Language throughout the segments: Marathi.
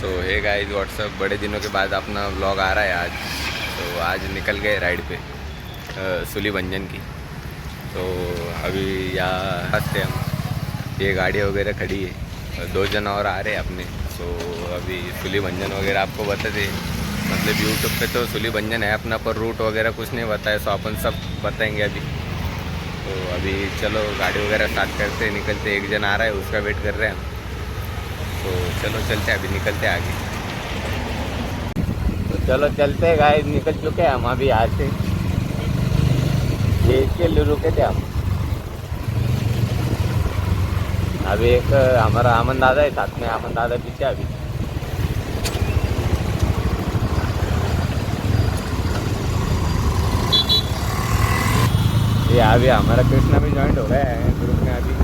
सो हे गाइस व्हाट्सअप, बड़े दिनों के बाद अपना व्लॉग आ रहा है आज। तो आज निकल गए राइड पे सुली भंजन की। तो अभी यहाँ हंसते हम, ये गाड़ी वगैरह खड़ी है, 2 जन और आ रहे हैं अपने। तो अभी सुली भंजन वगैरह आपको बताते, मतलब यूट्यूब पे तो सुली भंजन है अपना, पर रूट वगैरह कुछ नहीं बताया, सो अपन सब बताएंगे अभी। तो अभी चलो गाड़ी वगैरह स्टार्ट करते, निकलते। एक जन आ रहा है, उसका वेट कर रहे हैं हम। तो चलो चलते हैं, अभी निकलते हैं आगे। तो चलो चलते हैं गाइस, निकल चुके हैं हम अभी यहाँ से। ये इसके लिए रुके थे हम। अभी एक हमारा अमन दादा है साथ में, अमन दादा पीछे अभी। ये अभी हमारा कृष्णा भी ज्वाइंट हो रहा है ग्रुप में अभी।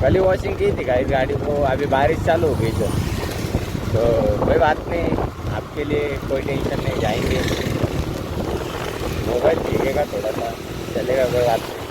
कल ही वॉशिंग की थी गाइस गाड़ी को, अभी बारिश चालू हो गई तो कोई बात नहीं, आपके लिए कोई टेंशन नहीं, जाएंगे। मोबाइल भीगेगा थोड़ा सा, चलेगा, कोई बात नहीं।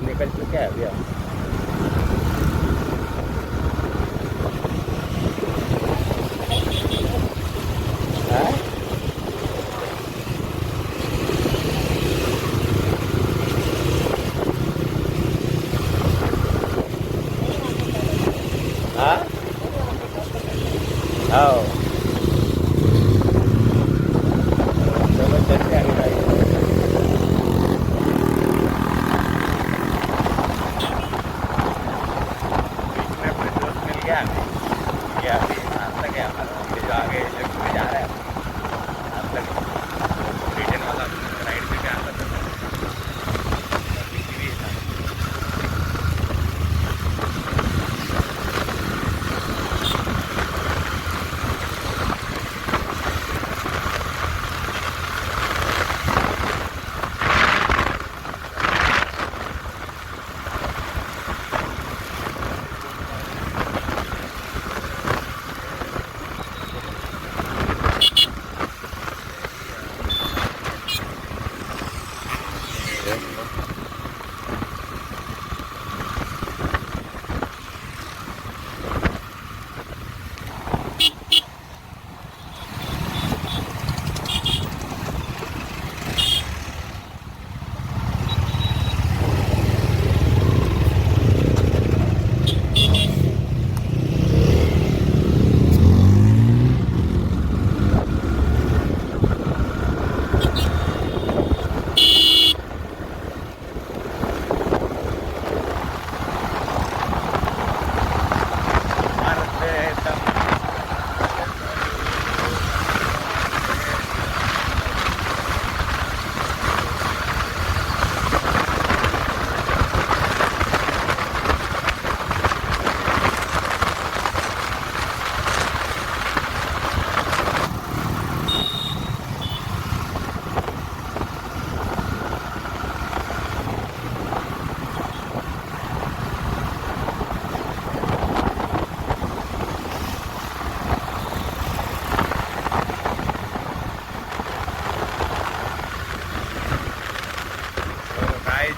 निकल चुके हैं अभी हम। हाँ हाँ, चलो चलते हैं भाई। बीच में अपने दोस्त मिल गया हमें, ये अभी रास्ता क्या हमारा, अभी जो आगे घूमे जा रहा है रास्ता रिटर्न वाला राइड पे क्या आता था। पीछे भी था।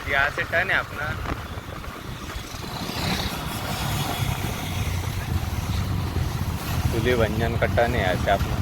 यहाँ से टर्न है अपना। सुली भंजन का टर्न है यहाँ से अपना।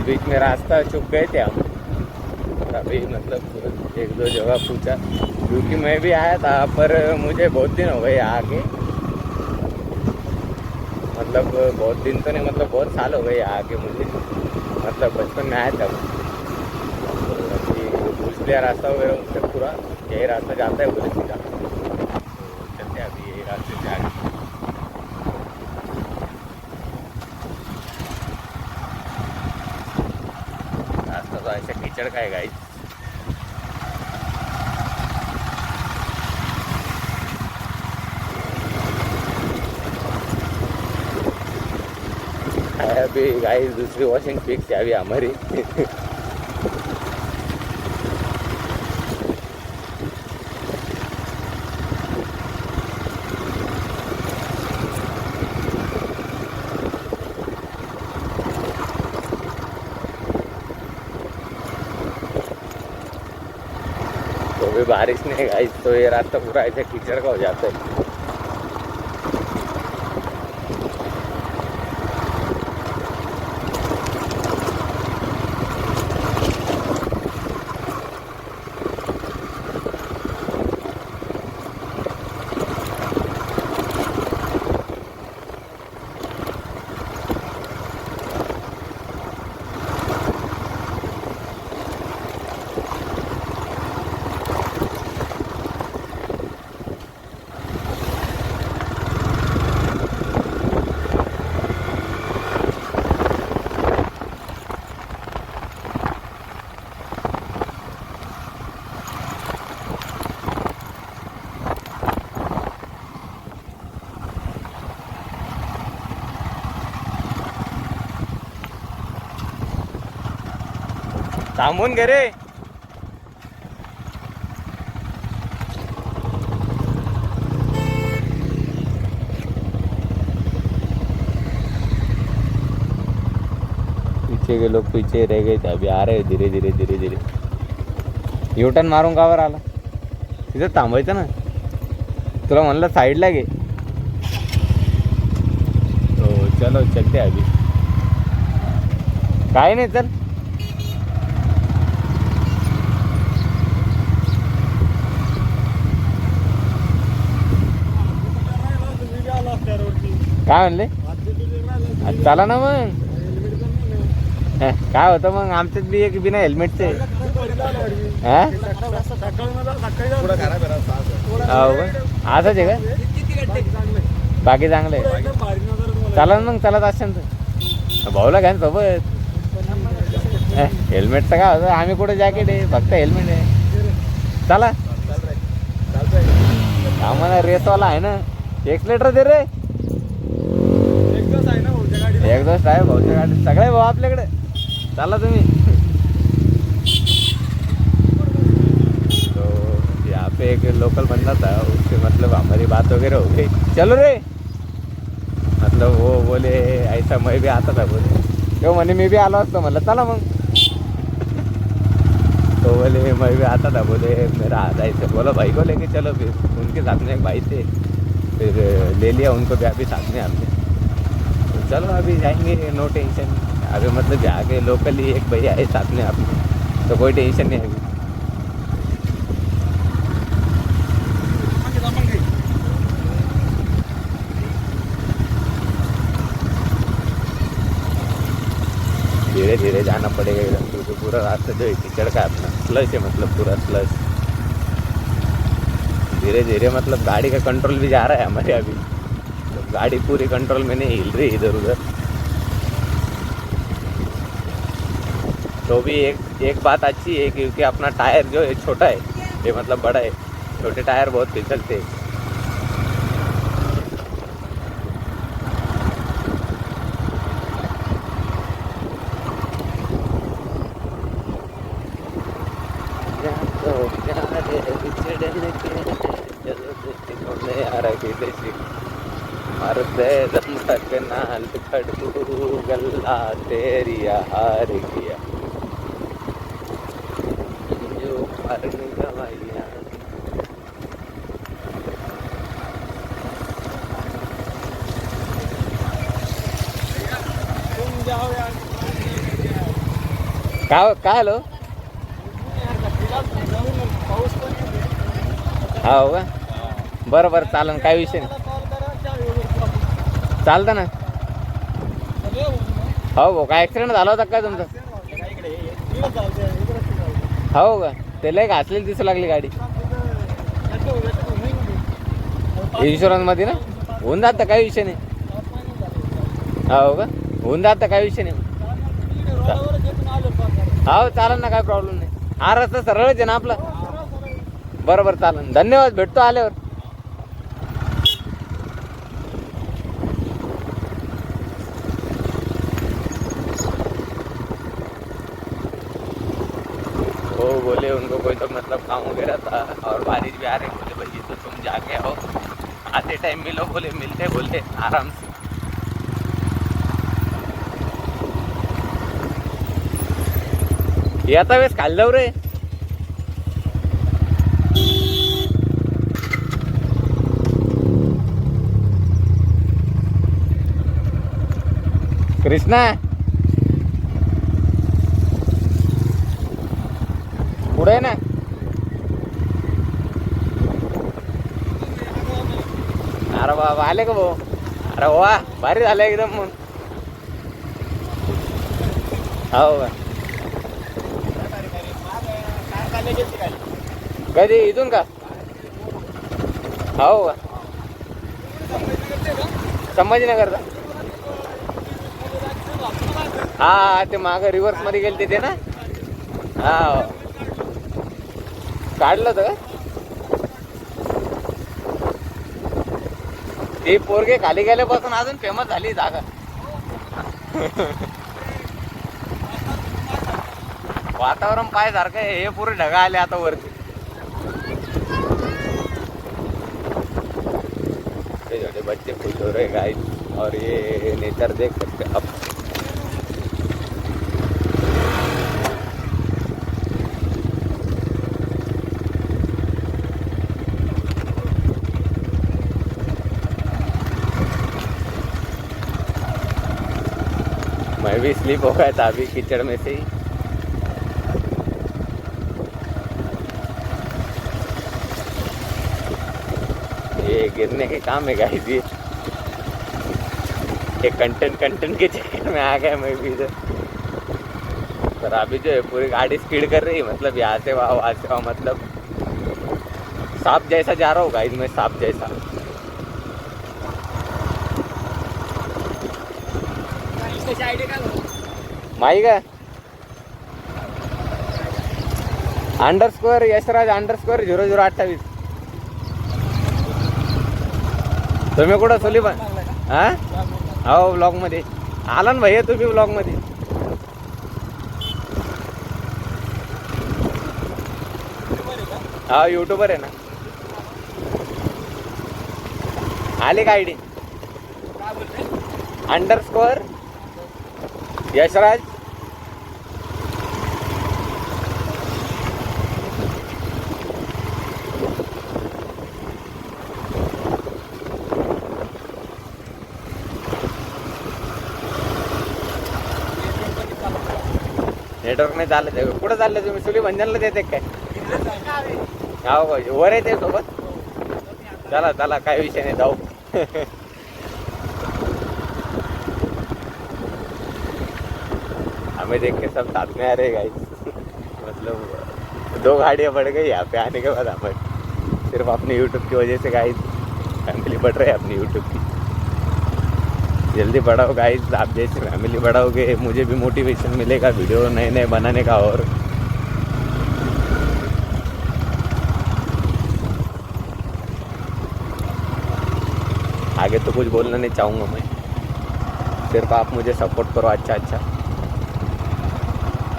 बीच में रास्ता चुक गए थे हम, अभी मतलब एक दो जगह पूछा, क्योंकि मैं भी आया था पर मुझे बहुत दिन हो गए आके, मतलब बहुत दिन तो नहीं, मतलब बहुत साल हो गए आके मुझे, मतलब बचपन में आया था। तो अभी पूछ लिया रास्ता वगैरह उससे, पूरा यही रास्ता जाता है बोले सीधा, तो चलते हैं अभी यही रास्ते से आगे। रास्ता तो ऐसे कीचड़ का है गाइस। अभी गाइस दूसरी वॉशिंग फिक्स है अभी हमारी। तो अभी बारिश नहीं गाइस, तो ये रास्ता पूरा ऐसे कीचड़ का हो जाता है। थांबून घे रे. पीछे के लोग पीछे रह गए थे, अभी आ रहे धीरे धीरे धीरे धीरे. युटर्न मारून कावर आला, तिथं थांबायचं ना. तुला म्हणलं साईडला घे. तो चलो चलते अभी. काय नाही चल. काय म्हणले चला ना मग. काय होतं मग आमच्यात बी एक बिना हेल्मेटचे. असंच आहे का? बाकी चांगलं आहे. चला मग चलत असेल तर भाऊला घ्या सोबत. हेल्मेटचं काय होतं, आम्ही कुठे जॅकेट आहे, फक्त हेल्मेट आहे. चला आम्हाला रेसवाला आहे ना. एक्सलेटर दे रे. एक्झॉस्ट आहे भाऊच्या गाडीत, सगळे भाऊ आपल्याकडे. चला तुम्ही. तो यहाँ पे एक लोकल बंदा था, उससे मतलब हमारी बात वगैरह हो गई. चलो रे, मतलब वो बोले ऐसा मैं भी आता था बोले. तो मैंने मैं भी आलो असतो म्हणलं चला मग. तो बोले मैं भी आता था बोले मेरा आधा ऐसे. बोला भाई को लेके चलो. फिर उनके साथ में एक भाई थे, फिर ले लिया उनको भी अभी साथ में हमने. तो चलो अभी जाएंगे, नो टेंशन. अभी मतलब जाके लोकली एक भैया है साथ में आपने, तो कोई टेंशन नहीं अभी. धीरे धीरे जाना पड़ेगा एकदम, क्योंकि पूरा रास्ता जो है कीचड़ का अपना स्लश है, मतलब पूरा स्लश. धीरे धीरे मतलब गाड़ी का कंट्रोल भी जा रहा है हमारे अभी. तो गाड़ी पूरी कंट्रोल में नहीं हिल रही इधर उधर। तो भी एक बात अच्छी है क्योंकि अपना टायर जो है छोटा है, ये मतलब बड़ा है, छोटे टायर बहुत फिसलते हैं। नाल खड़ू गल्ला तेरी हार गया जो फर्न गवाइया। काय हॅलो हो का बरं बरं चालन काय विषय नाही चालतं ना। हो हो काय ॲक्सिडेंट झाला होता काय तुमचा? हो का ते लय घासलेली दिसू लागली गाडी इन्शुरन्स मध्ये ना होऊन जातं काही विषय नाही। हो का होऊन जातं काही विषय नाही। हो चालेल ना काय प्रॉब्लेम नाही। हा रस्ता सरळच आहे ना आपला बरं बरं चालेल धन्यवाद भेटतो आल्यावर। वो बोले उनको कोई तो मतलब काम वगैरह था और बारिश भी आ रही बोले भाई तो तुम जाके आओ आते टाइम मिलो बोले मिलते बोले आराम से। ये आता वेळेस खाली जाऊ रे कृष्णा पुढे ना अरे बाबा आले का भाऊ? अरे वा भारी झालं एकदम मग। हो का कधी इथून का? हो का संभाजीनगरचा हा ते मागं रिव्हर्स मध्ये गेलते ते ना हा काढलं होतं का? ते पोरगे खाली गेल्यापासून अजून फेमस झाली जागा वातावरण पाय सारखं आहे हे पुरे ढगा आले आता वरती। छोटे छोटे बच्चे खुश हो रहे गाइस और ये नेचर देख सकते अब। मैं भी स्लिप हो गया था अभी कीचड़ में से ही। ये गिरने के काम है गाइस ये कंटेंट के चक्कर में आ गया मैं भी इधर। पर अभी जो है पूरी गाड़ी स्पीड कर रही है मतलब यहाँ से वहाँ मतलब सांप जैसा जा रहा हूँ गाइस मैं सांप जैसा। माही का _ यशराज _ 0028 तुम्ही कुठं सोली पण हा हो ब्लॉग मध्ये आला ना भैया तुम्ही ब्लॉग मध्ये। हा यूट्यूबर आहे ना आले का आयडी _ यशराज नेटवर्क नाही चालत आहे कुठं चाललं तुम्ही सुली भंजनला देते काय? हो वर येते सोबत चला चला काय विषय नाही जाऊ। हमें देख के सब साथ में आ रहे गाइस मतलब 2 गाड़ियाँ बढ़ गई यहाँ पे आने के बाद हमें सिर्फ अपने यूट्यूब की वजह से गाइस फैमिली बढ़ रहे हैं अपनी यूट्यूब की। जल्दी बढ़ाओ गाइस, आप जैसे फैमिली बढ़ाओगे मुझे भी मोटिवेशन मिलेगा वीडियो नए नए बनाने का। और आगे तो कुछ बोलना नहीं चाहूँगा मैं, सिर्फ आप मुझे सपोर्ट करो। अच्छा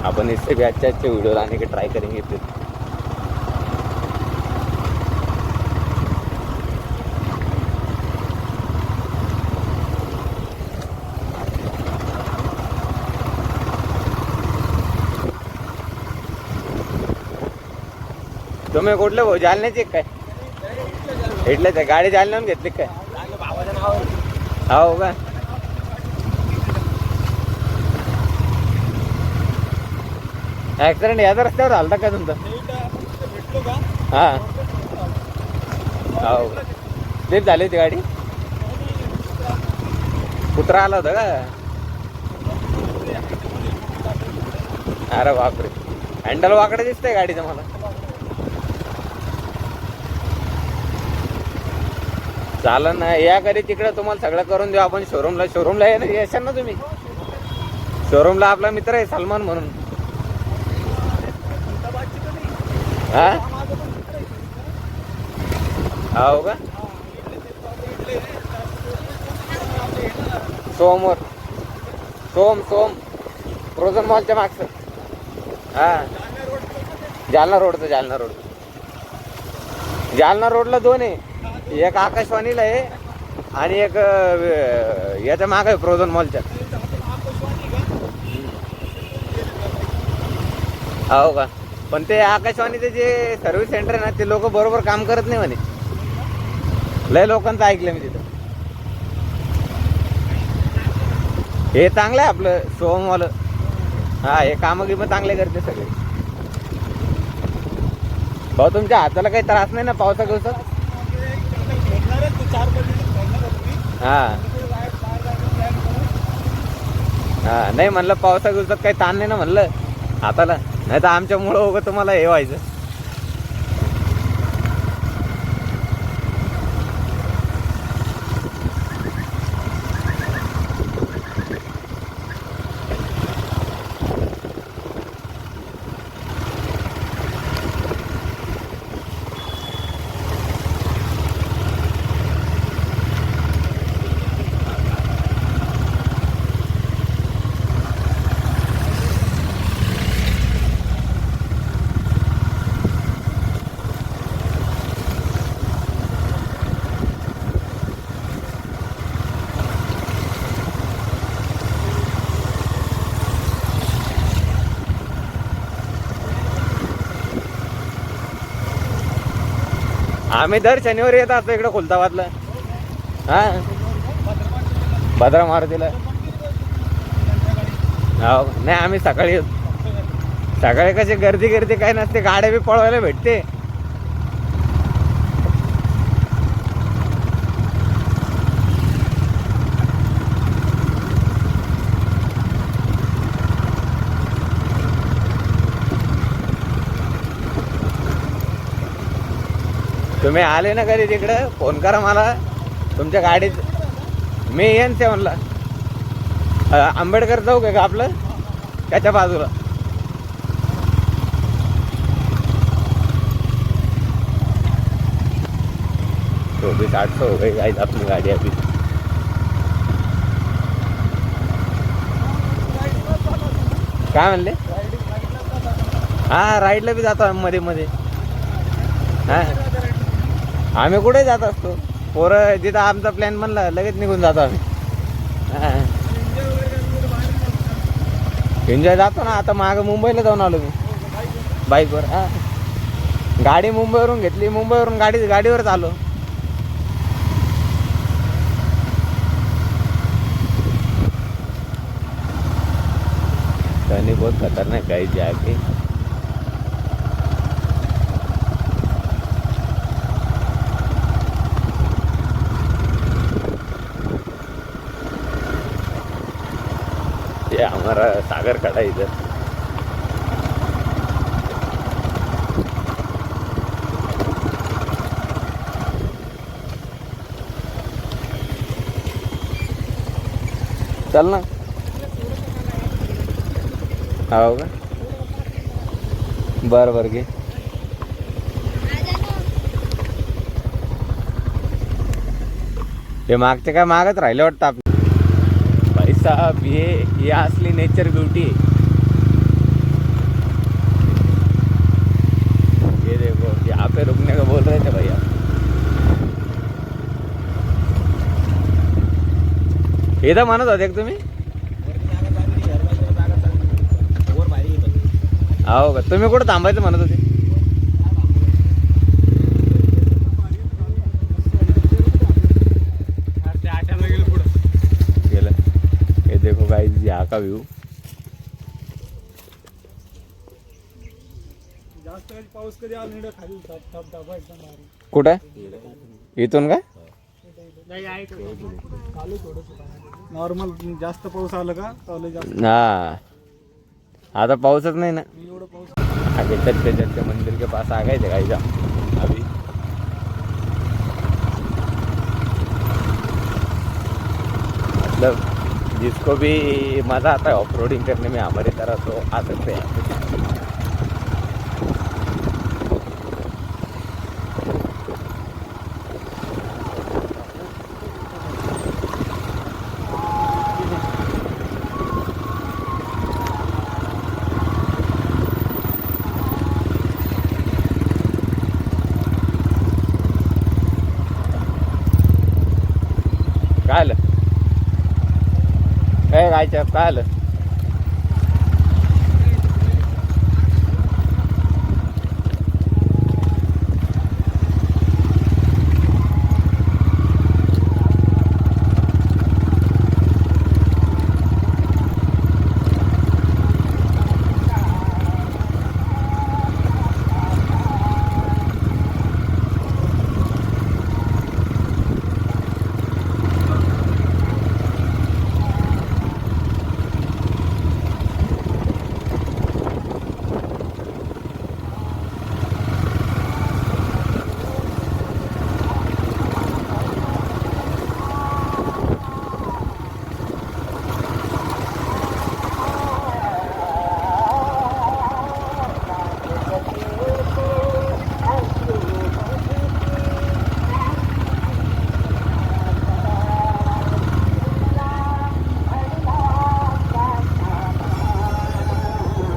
अपन इससे भी अच्छे वीडियो लाने के ट्राई करेंगे फिर। तुम्ही कुठले भाऊ, जालन्याचे काय? इथलेच आहे. गाडी जालन्याहून घेतली काय? हो का? ऍक्सिडेंट याच रस्त्यावर झालता का तुमचा? हा हो, स्लिप झाली होती गाडी. कुत्रा आला होता का? अरे बापरे, हँडल वाकडे दिसतंय गाडीचं मला. चालन ना, या घरी तिकडे तुम्हाला सगळं करून देऊ आपण. शोरूमला येशाल ना तुम्ही? शोरूमला आपला मित्र आहे सलमान म्हणून. हा हो का? सोमवर सोम प्रोझन मॉलच्या मागचं. हा जालना रोडला 2 आहे. एक आकाशवाणीला आहे आणि एक याच्या माग आहे प्रोझन मॉलच्या. हो का? पण ते आकाशवाणीचे जे सर्व्हिस सेंटर आहे ना, ते लोक बरोबर काम करत नाही म्हणे. लय लोकांचं ऐकलं मी तिथं. हे चांगलं आहे आपलं सोमवालं. हा, हे कामं गिमं चांगले करते सगळे. भाऊ तुमच्या हाताला काही त्रास नाही ना पावसा दिवसात? हा नाही म्हणलं, पावसा दिवसात काही ताण नाही ना म्हणलं हाताला, नाही तर आमच्यामुळं उगं तुम्हाला हे व्हायचं. आम्ही दर शनिवारी येत असतो इकडं खुलताबादला. हा, भद्रा मारुतीला. हो नाही, आम्ही सकाळी येतो. सकाळी कशी गर्दी काही नसते, गाड्या बी पळवायला भेटते. तुम्ही आले ना घरी तिकडं, फोन करा मला. तुमच्या गाडीत मी येईन 7ला. आंबेडकर चौक आहे का आपलं, त्याच्या बाजूला. तो भी 800 हो गई गाइस अपनी गाड़ी अभी. काय म्हणले? हा, राईडला बी जातो आम्ही मध्ये. हा, आम्ही कुठे जात असतो. पोरं जिथं आमचा प्लॅन म्हणला लगेच निघून जातो आम्ही. हा, एन्जॉय जातो ना. आता मागं मुंबईला जाऊन आलो मी बाईकवर. हा, गाडी मुंबईवरून घेतली, मुंबईवरून गाडीवरच आलो. कहानी बहुत खतरनाक गाइस जाके. ये हमारा सागर खड़ा है इधर. चल ना. हो का, बरं बरं घे. हे मागचे काय मागत राहिले वाटतं आप भाई साहब. ये असली नेचर ब्यूटी है. ये देखो यहाँ पे रुकने का बोल रहे थे भैया. इथं म्हणत होते का तुम्ही? हो का, तुम्ही कुठं थांबायचं म्हणत होते? गेलं. हे देखो गाइस, यहाँ का व्यू. पाऊस कधी आला खाली धबधबा एकदम भारी. कुठं? इथून काय? नॉर्मल जास्त पाऊस आला का चालू जास्त. हा, आता पाऊसच नाही ना. एवढं पाऊस आगे चलते चलते मंदिर के पास आ गए थे गाइस अभी. मतलब जिसको भी मज़ा आता है ऑफ रोडिंग करने में हमारी तरह, तो आ सकते हैं. काय आलं काय गायचं काय आलं?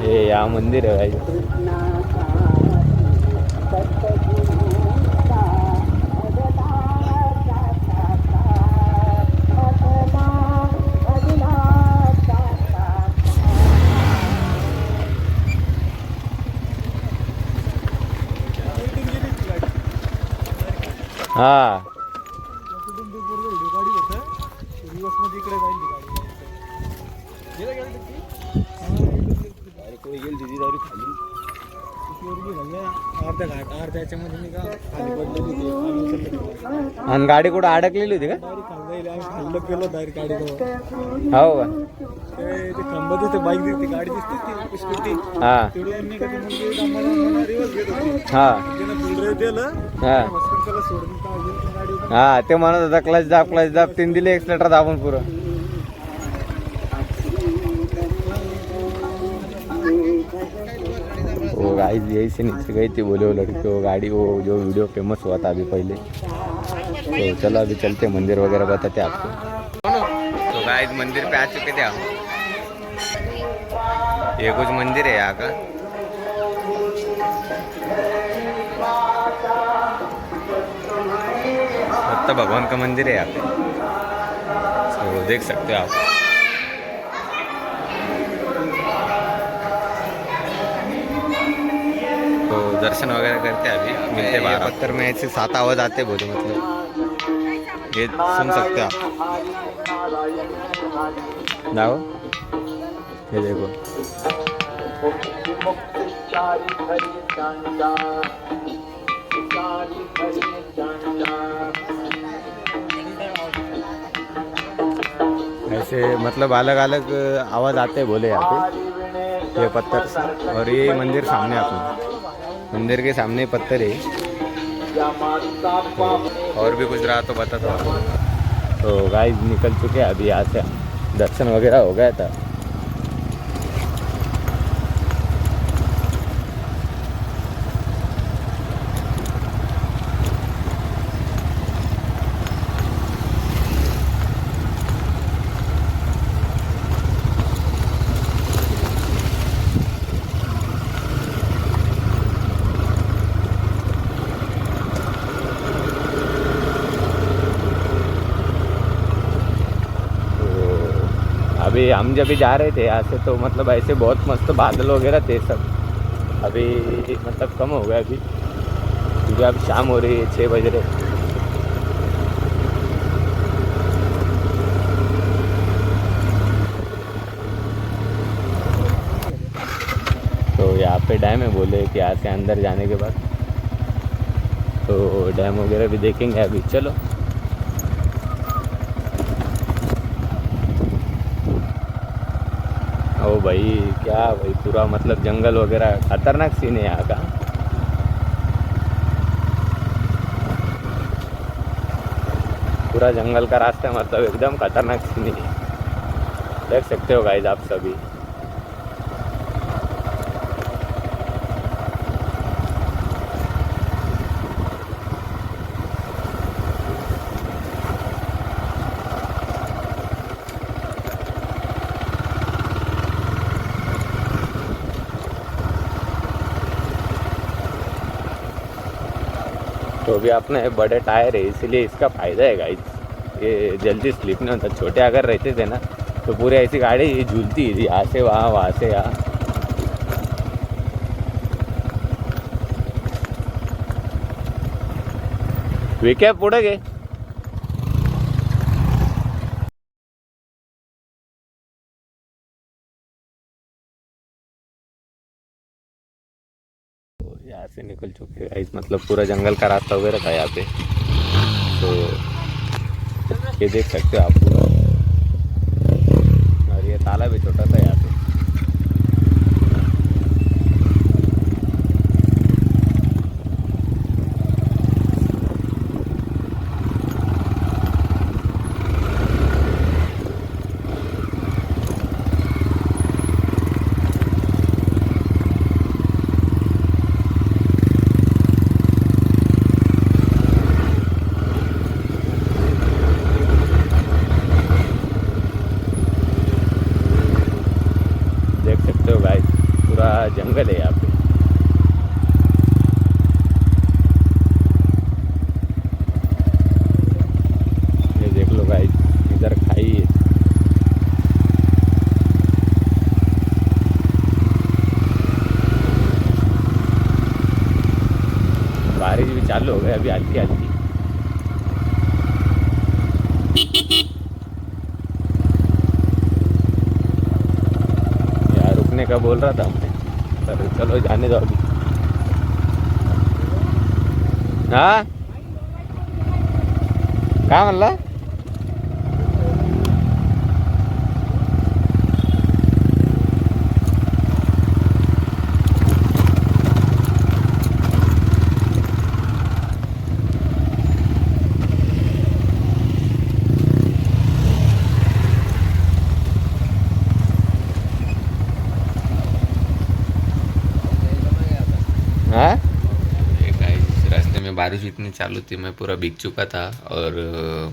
हे या मंदिर है भाई. हा, आणि गाडी कुठं अडकलेली होती का? हो का? बाईक दिसते, गाडी दिसते स्कूटी. हा हा हा हा, ते म्हणत होता क्लच दाब 3 दिले, एक्सलेटर दाबून पुरं. वो गाइस यही से नीचे गई थी, बोले वो लड़की वो गाड़ी, वो जो वीडियो फेमस हुआ था अभी पहले. तो चलो अभी चलते मंदिर वगैरह बताते आपको. तो गाइस मंदिर पे आ चुके थे हम. ये कुछ मंदिर है यहाँ का. दत्त भगवान का मंदिर है यहाँ पे, तो देख सकते हो आप. तो दर्शन वगैरह करते अभी मिलते बाहर. पत्थर में ऐसे 7 आवाज आते बोले, मतलब ये सुन सकते आप. जाओ ये देखो. ऐसे मतलब अलग अलग आवाज आते बोले यहाँ पे. ये पत्थर से, और ये मंदिर सामने अपने मंदिर के सामने पत्थर है. तो और भी कुछ रहा तो बताता हूँ. तो गाइस निकल चुके हैं अभी यहाँ से दर्शन वगैरह हो गया था। अभी हम जब भी जा रहे थे यहाँ से तो मतलब ऐसे बहुत मस्त बादल वगैरह थे सब। अभी मतलब कम हो गया अभी, क्योंकि अब शाम हो रही है, 6 बज रहे। तो यहाँ पे डैम है, बोले कि यहाँ से अंदर जाने के बाद तो डैम वगैरह भी देखेंगे। अभी चलो। ओ भाई क्या भाई, पूरा मतलब जंगल वगैरह, खतरनाक सीन है यहाँ का। पूरा जंगल का रास्ता, मतलब एकदम खतरनाक सीन है, देख सकते हो गाइस आप सभी। तो भी अपने बड़े टायर है, इसीलिए इसका फ़ायदा है गाइस, ये जल्दी स्लिप नहीं होता। छोटे अगर रहते थे ना तो पूरी ऐसी गाड़ी झूलती थी, यहाँ से वहाँ, वहाँ से यहाँ। वे क्या पुढे गे। यहाँ से निकल चुके हैं गाइस, मतलब पूरा जंगल का रास्ता वगैरह था यहाँ पे। तो ये देख सकते हो आप पूरा, और ये ताला भी छोटा था यहाँ पे। देख सकते हो गाइस, पूरा जंगल है यहाँ पे। ये देख लो गाइस, इधर खाई है। बारिश भी चालू हो गई अभी, हल्की हल्की। यार रुकने का बोल रहा था हमने, पर चलो जाने दो अभी। हाँ क्या म्हणला। हाँ रास्ते में बारिश इतनी चालू थी, मैं पूरा भीग चुका था और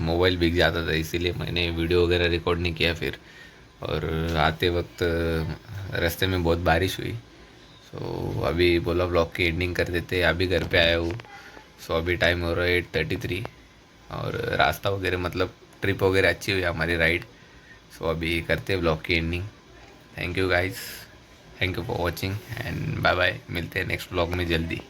मोबाइल भीग जाता था, इसीलिए मैंने वीडियो वगैरह रिकॉर्ड नहीं किया फिर। और आते वक्त रास्ते में बहुत बारिश हुई। सो अभी बोला व्लॉग की एंडिंग कर देते, अभी घर पे आया हूँ। सो अभी टाइम हो रहा है 8:33 और रास्ता वगैरह मतलब ट्रिप वगैरह अच्छी हुई हमारी राइड। सो अभी करते हैं व्लॉग की ending. Thank you guys, thank you for watching and bye bye. मिलते हैं नेक्स्ट व्लॉग में जल्दी।